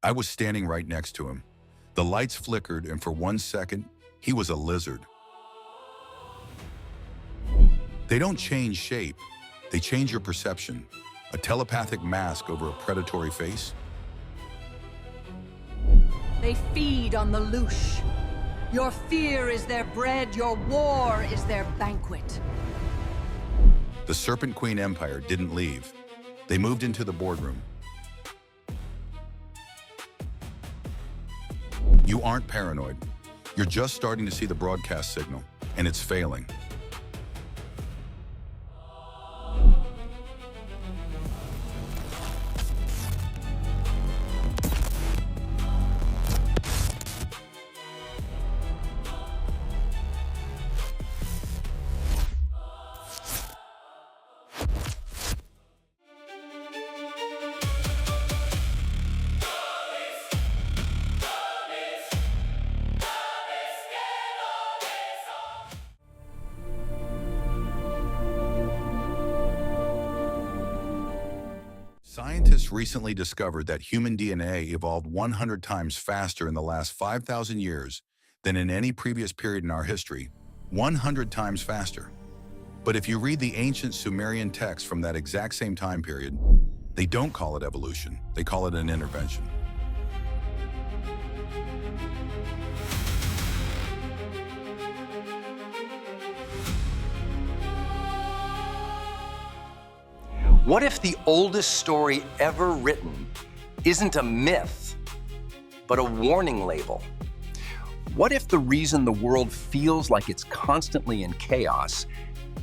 I was standing right next to him. The lights flickered, and for 1 second, he was a lizard. They don't change shape, they change your perception. A telepathic mask over a predatory face. They feed on the Loosh. Your fear is their bread, your war is their banquet. The Serpent Queen Empire didn't leave. They moved into the boardroom. You aren't paranoid. You're just starting to see the broadcast signal, and it's failing. Scientists recently discovered that human DNA evolved 100 times faster in the last 5,000 years than in any previous period in our history. 100 times faster. But if you read the ancient Sumerian texts from that exact same time period, they don't call it evolution, they call it an intervention. What if the oldest story ever written isn't a myth, but a warning label? What if the reason the world feels like it's constantly in chaos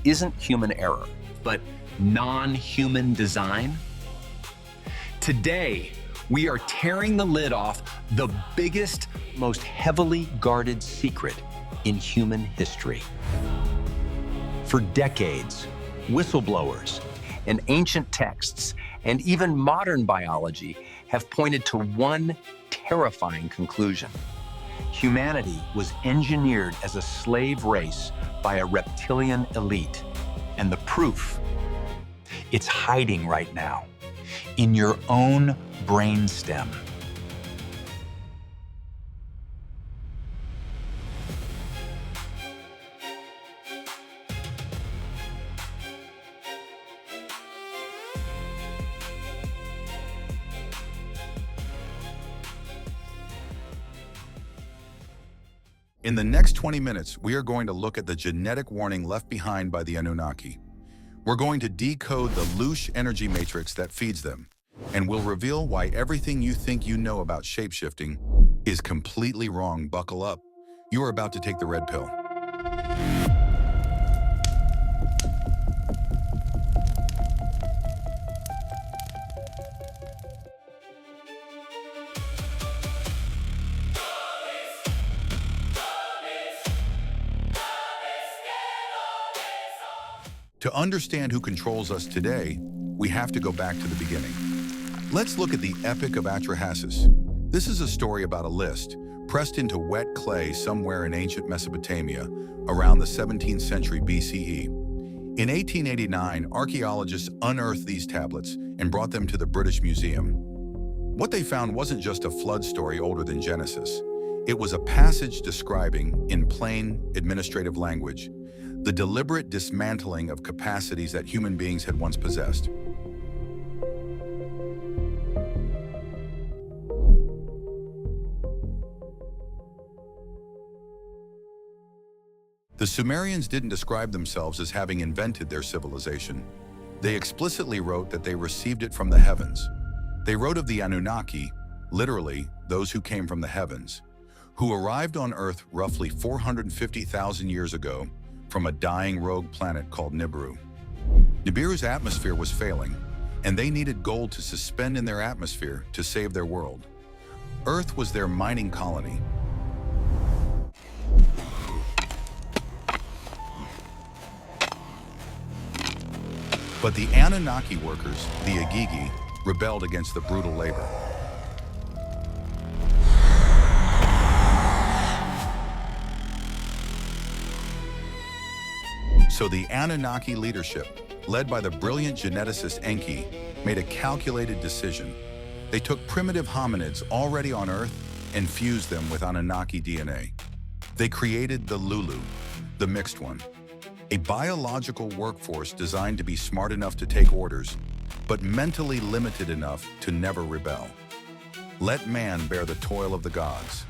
isn't human error, but non-human design? Today, we are tearing the lid off the biggest, most heavily guarded secret in human history. For decades, whistleblowers and ancient texts, and even modern biology have pointed to one terrifying conclusion. Humanity was engineered as a slave race by a reptilian elite. And the proof, it's hiding right now, in your own brainstem. In the next 20 minutes, we are going to look at the genetic warning left behind by the Anunnaki. We're going to decode the Loosh energy matrix that feeds them, and we'll reveal why everything you think you know about shapeshifting is completely wrong. Buckle up. You are about to take the red pill. To understand who controls us today, we have to go back to the beginning. Let's look at the Epic of Atrahasis. This is a story about a list pressed into wet clay somewhere in ancient Mesopotamia around the 17th century BCE. In 1889, archaeologists unearthed these tablets and brought them to the British Museum. What they found wasn't just a flood story older than Genesis. It was a passage describing, in plain administrative language, the deliberate dismantling of capacities that human beings had once possessed. The Sumerians didn't describe themselves as having invented their civilization. They explicitly wrote that they received it from the heavens. They wrote of the Anunnaki, literally those who came from the heavens, who arrived on Earth roughly 450,000 years ago from a dying rogue planet called Nibiru. Nibiru's atmosphere was failing, and they needed gold to suspend in their atmosphere to save their world. Earth was their mining colony. But the Anunnaki workers, the Agigi, rebelled against the brutal labor. So the Anunnaki leadership, led by the brilliant geneticist Enki, made a calculated decision. They took primitive hominids already on Earth and fused them with Anunnaki DNA. They created the Lulu, the mixed one, a biological workforce designed to be smart enough to take orders, but mentally limited enough to never rebel. Let man bear the toil of the gods.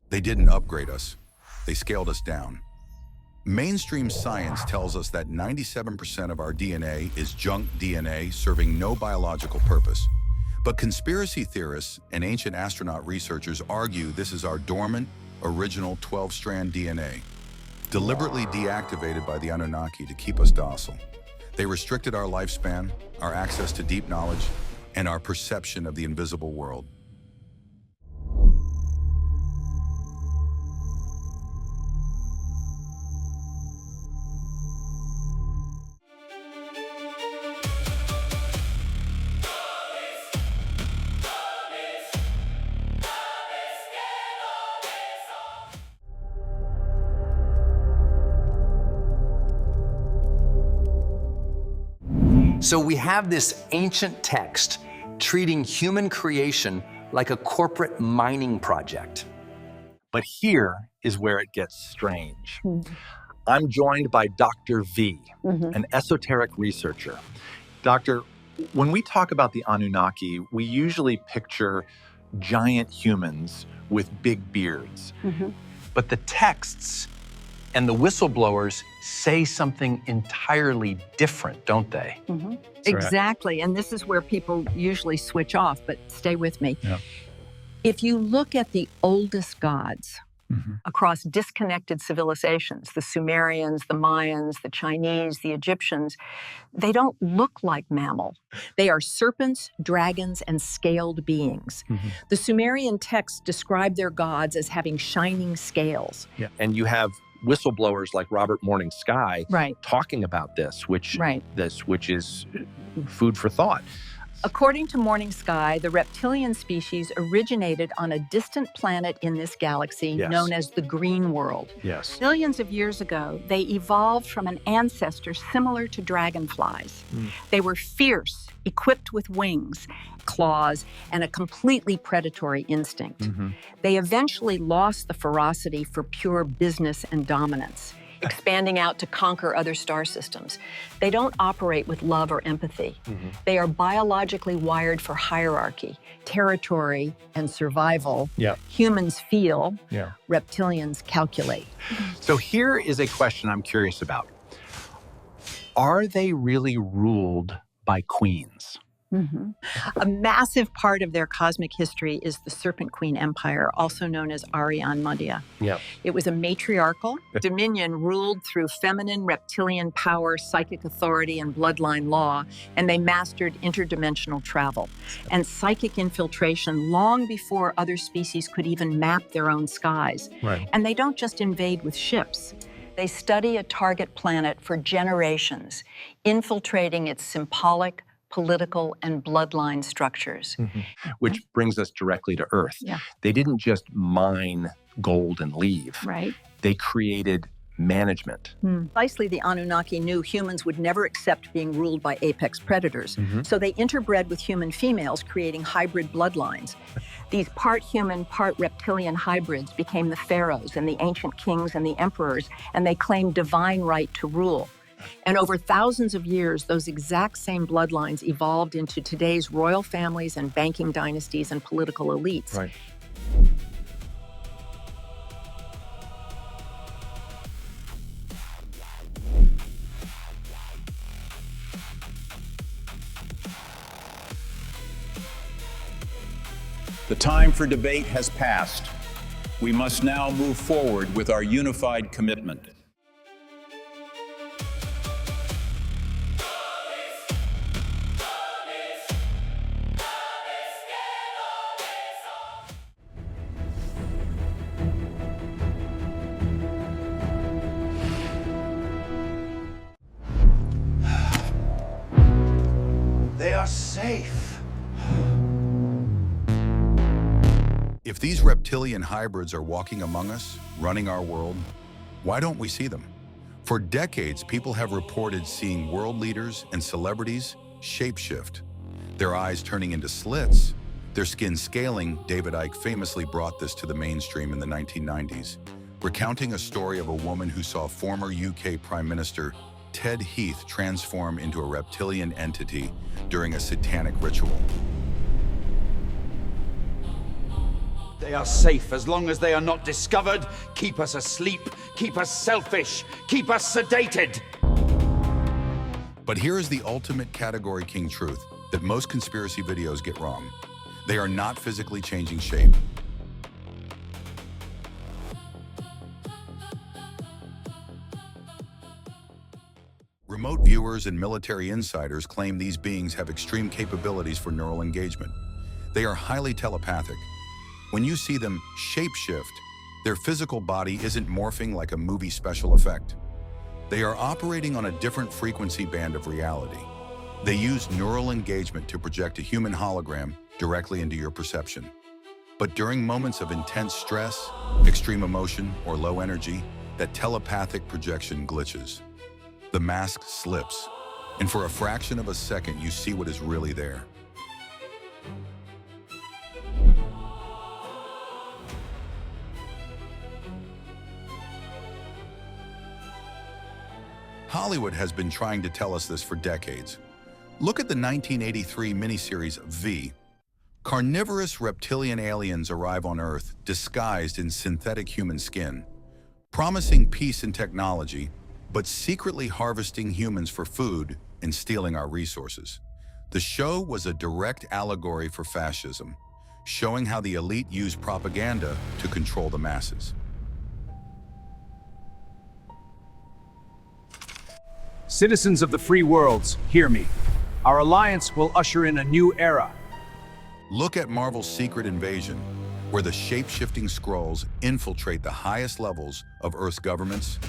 They didn't upgrade us. They scaled us down. Mainstream science tells us that 97% of our DNA is junk DNA serving no biological purpose. But conspiracy theorists and ancient astronaut researchers argue this is our dormant, original 12-strand DNA, deliberately deactivated by the Anunnaki to keep us docile. They restricted our lifespan, our access to deep knowledge, and our perception of the invisible world. So we have this ancient text treating human creation like a corporate mining project. But here is where it gets strange. I'm joined by Dr. V, an esoteric researcher. Doctor, when we talk about the Anunnaki, we usually picture giant humans with big beards. But the texts and the whistleblowers say something entirely different, don't they? Exactly. And this is where people usually switch off, but stay with me. Yeah. If you look at the oldest gods across disconnected civilizations, the Sumerians, the Mayans, the Chinese, the Egyptians, they don't look like mammal. They are serpents, dragons, and scaled beings. The Sumerian texts describe their gods as having shining scales. And you have whistleblowers like Robert Morning Sky talking about this, which is food for thought. According to Morning Sky, the reptilian species originated on a distant planet in this galaxy known as the Green World. Millions of years ago, they evolved from an ancestor similar to dragonflies. They were fierce, equipped with wings, claws, and a completely predatory instinct. They eventually lost the ferocity for pure business and dominance, expanding out to conquer other star systems. They don't operate with love or empathy. They are biologically wired for hierarchy, territory, and survival. Humans feel, reptilians calculate. So here is a question I'm curious about. Are they really ruled by queens? A massive part of their cosmic history is the Serpent Queen Empire, also known as Ari-An. It was a matriarchal dominion ruled through feminine reptilian power, psychic authority, and bloodline law, and they mastered interdimensional travel and psychic infiltration long before other species could even map their own skies. And they don't just invade with ships. They study a target planet for generations, infiltrating its symbolic, political, and bloodline structures. Which brings us directly to Earth. They didn't just mine gold and leave. They created management. Precisely, the Anunnaki knew humans would never accept being ruled by apex predators. So they interbred with human females, creating hybrid bloodlines. These part human, part reptilian hybrids became the pharaohs and the ancient kings and the emperors, and they claimed divine right to rule. And over thousands of years, those exact same bloodlines evolved into today's royal families and banking dynasties and political elites. The time for debate has passed. We must now move forward with our unified commitment. They are safe. If these reptilian hybrids are walking among us, running our world, why don't we see them? For decades, people have reported seeing world leaders and celebrities shapeshift, their eyes turning into slits, their skin scaling. David Icke famously brought this to the mainstream in the 1990s, recounting a story of a woman who saw former UK Prime Minister Ted Heath transform into a reptilian entity during a satanic ritual. They are safe as long as they are not discovered. Keep us asleep, keep us selfish, keep us sedated. But here is the ultimate category king truth that most conspiracy videos get wrong. They are not physically changing shape. Remote viewers and military insiders claim these beings have extreme capabilities for neural engagement. They are highly telepathic. When you see them shapeshift, their physical body isn't morphing like a movie special effect. They are operating on a different frequency band of reality. They use neural engagement to project a human hologram directly into your perception. But during moments of intense stress, extreme emotion, or low energy, that telepathic projection glitches. The mask slips, and for a fraction of a second, you see what is really there. Hollywood has been trying to tell us this for decades. Look at the 1983 miniseries V. Carnivorous reptilian aliens arrive on Earth disguised in synthetic human skin, promising peace and technology, but secretly harvesting humans for food and stealing our resources. The show was a direct allegory for fascism, showing how the elite use propaganda to control the masses. Citizens of the free worlds, hear me. Our alliance will usher in a new era. Look at Marvel's Secret Invasion, where the shape-shifting Skrulls infiltrate the highest levels of Earth's governments,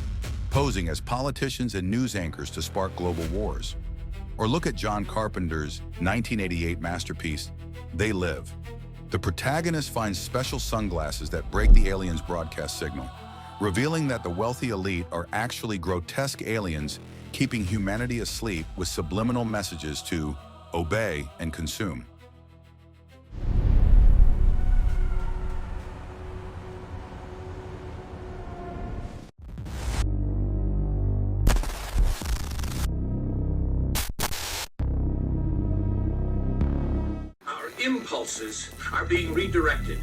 posing as politicians and news anchors to spark global wars. Or look at John Carpenter's 1988 masterpiece, They Live. The protagonist finds special sunglasses that break the aliens' broadcast signal, revealing that the wealthy elite are actually grotesque aliens keeping humanity asleep with subliminal messages to obey and consume. Our impulses are being redirected.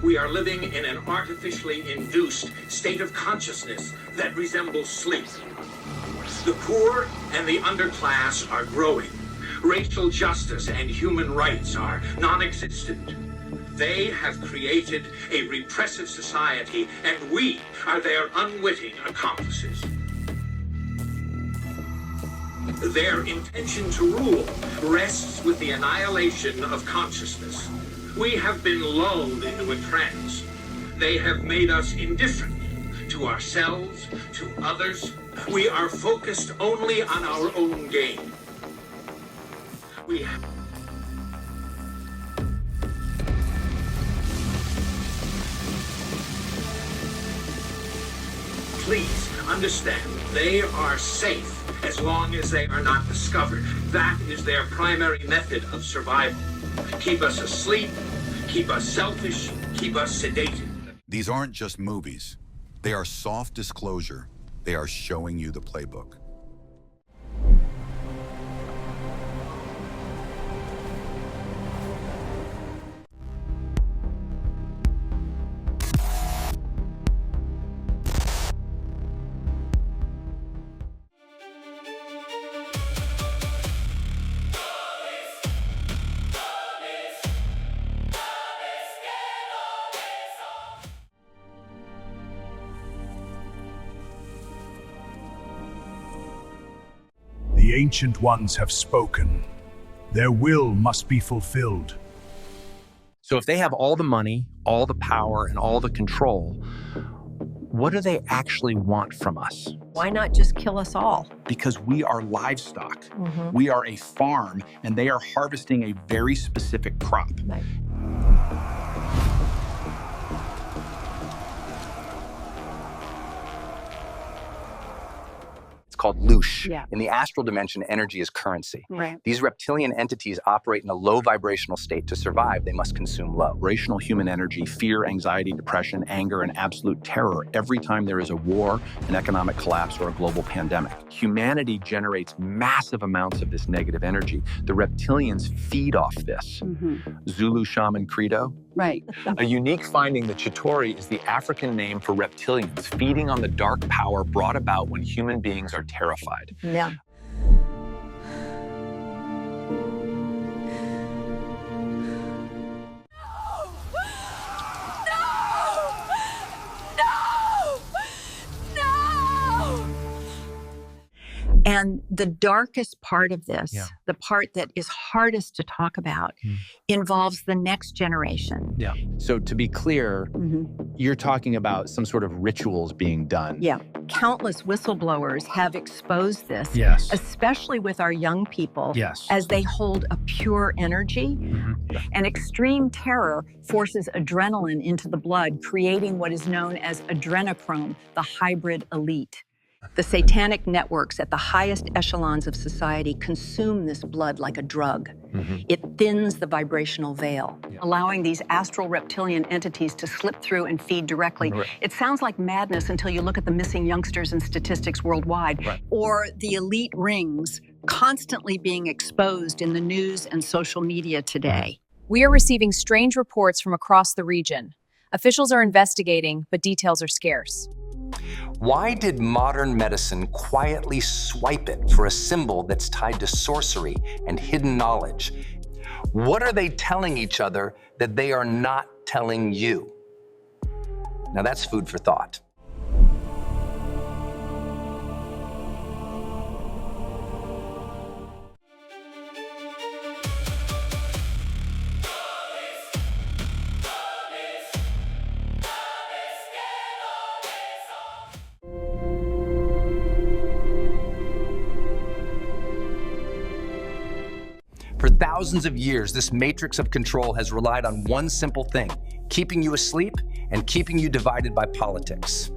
We are living in an artificially induced state of consciousness that resembles sleep. The poor and the underclass are growing. Racial justice and human rights are non-existent. They have created a repressive society, and we are their unwitting accomplices. Their intention to rule rests with the annihilation of consciousness. We have been lulled into a trance. They have made us indifferent to ourselves, to others. We are focused only on our own gain. Please understand, they are safe as long as they are not discovered. That is their primary method of survival. Keep us asleep, keep us selfish, keep us sedated. These aren't just movies. They are soft disclosure. They are showing you the playbook. The Ancient Ones have spoken. Their will must be fulfilled. So if they have all the money, all the power, and all the control, what do they actually want from us? Why not just kill us all? Because we are livestock. We are a farm, and they are harvesting a very specific crop. Right. called Loosh. Yeah. In the astral dimension, energy is currency. Right. These reptilian entities operate in a low vibrational state. To survive, they must consume low. Vibrational human energy, fear, anxiety, depression, anger, and absolute terror every time there is a war, an economic collapse, or a global pandemic. Humanity generates massive amounts of this negative energy. The reptilians feed off this. Zulu shaman credo. Right. A unique finding that Chitauri is the African name for reptilians, feeding on the dark power brought about when human beings are terrified. Yeah. And the darkest part of this, the part that is hardest to talk about, involves the next generation. Yeah. So to be clear, you're talking about some sort of rituals being done. Yeah. Countless whistleblowers have exposed this, especially with our young people, as they hold a pure energy. And extreme terror forces adrenaline into the blood, creating what is known as adrenochrome, the hybrid elite. The satanic networks at the highest echelons of society consume this blood like a drug. It thins the vibrational veil, allowing these astral reptilian entities to slip through and feed directly. It sounds like madness until you look at the missing youngsters and statistics worldwide, or the elite rings constantly being exposed in the news and social media today. We are receiving strange reports from across the region. Officials are investigating, but details are scarce. Why did modern medicine quietly swipe it for a symbol that's tied to sorcery and hidden knowledge? What are they telling each other that they are not telling you? Now that's food for thought. For thousands of years, this matrix of control has relied on one simple thing: keeping you asleep and keeping you divided by politics.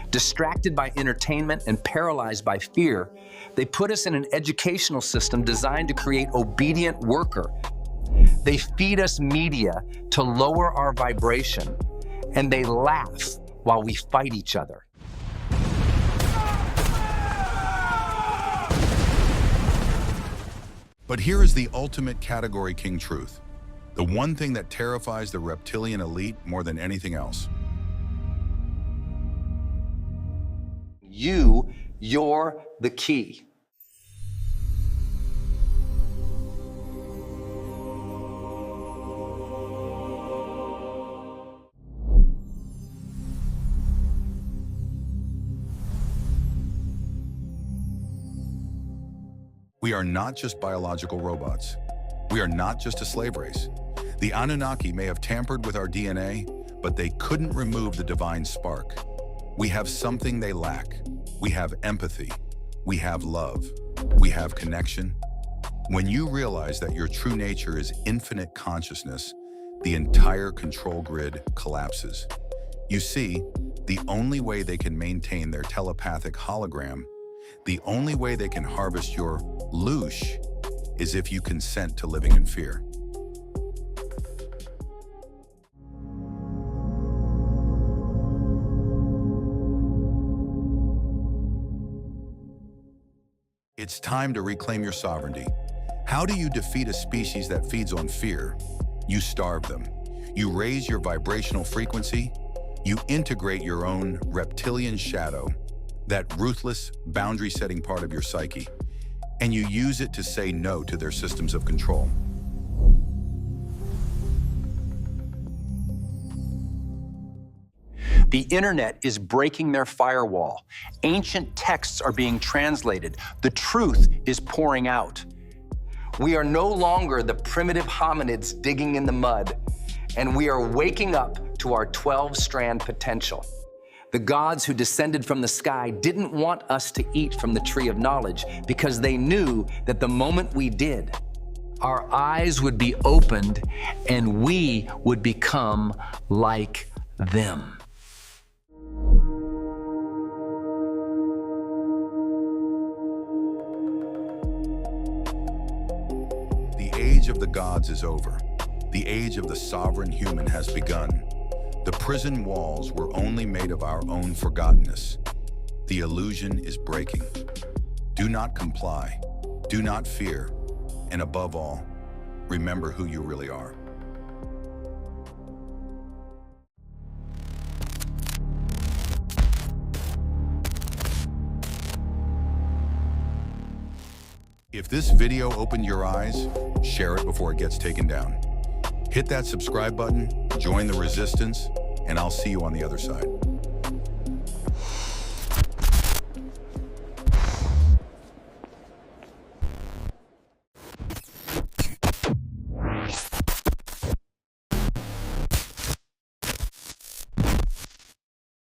Distracted by entertainment and paralyzed by fear, they put us in an educational system designed to create obedient worker. They feed us media to lower our vibration, and they laugh while we fight each other. But here is the ultimate category king truth. The one thing that terrifies the reptilian elite more than anything else. You're the key. We are not just biological robots. We are not just a slave race. The Anunnaki may have tampered with our DNA, but they couldn't remove the divine spark. We have something they lack. We have empathy. We have love. We have connection. When you realize that your true nature is infinite consciousness, the entire control grid collapses. You see, the only way they can maintain their telepathic hologram, the only way they can harvest your Loosh, is if you consent to living in fear. It's time to reclaim your sovereignty. How do you defeat a species that feeds on fear? You starve them. You raise your vibrational frequency. You integrate your own reptilian shadow, that ruthless, boundary-setting part of your psyche, and you use it to say no to their systems of control. The internet is breaking their firewall. Ancient texts are being translated. The truth is pouring out. We are no longer the primitive hominids digging in the mud, and we are waking up to our 12-strand potential. The gods who descended from the sky didn't want us to eat from the tree of knowledge because they knew that the moment we did, our eyes would be opened and we would become like them. of the gods is over. The age of the sovereign human has begun. The prison walls were only made of our own forgottenness. The illusion is breaking. Do not comply. Do not fear. And above all, remember who you really are. If this video opened your eyes, share it before it gets taken down. Hit that subscribe button, join the resistance, and I'll see you on the other side.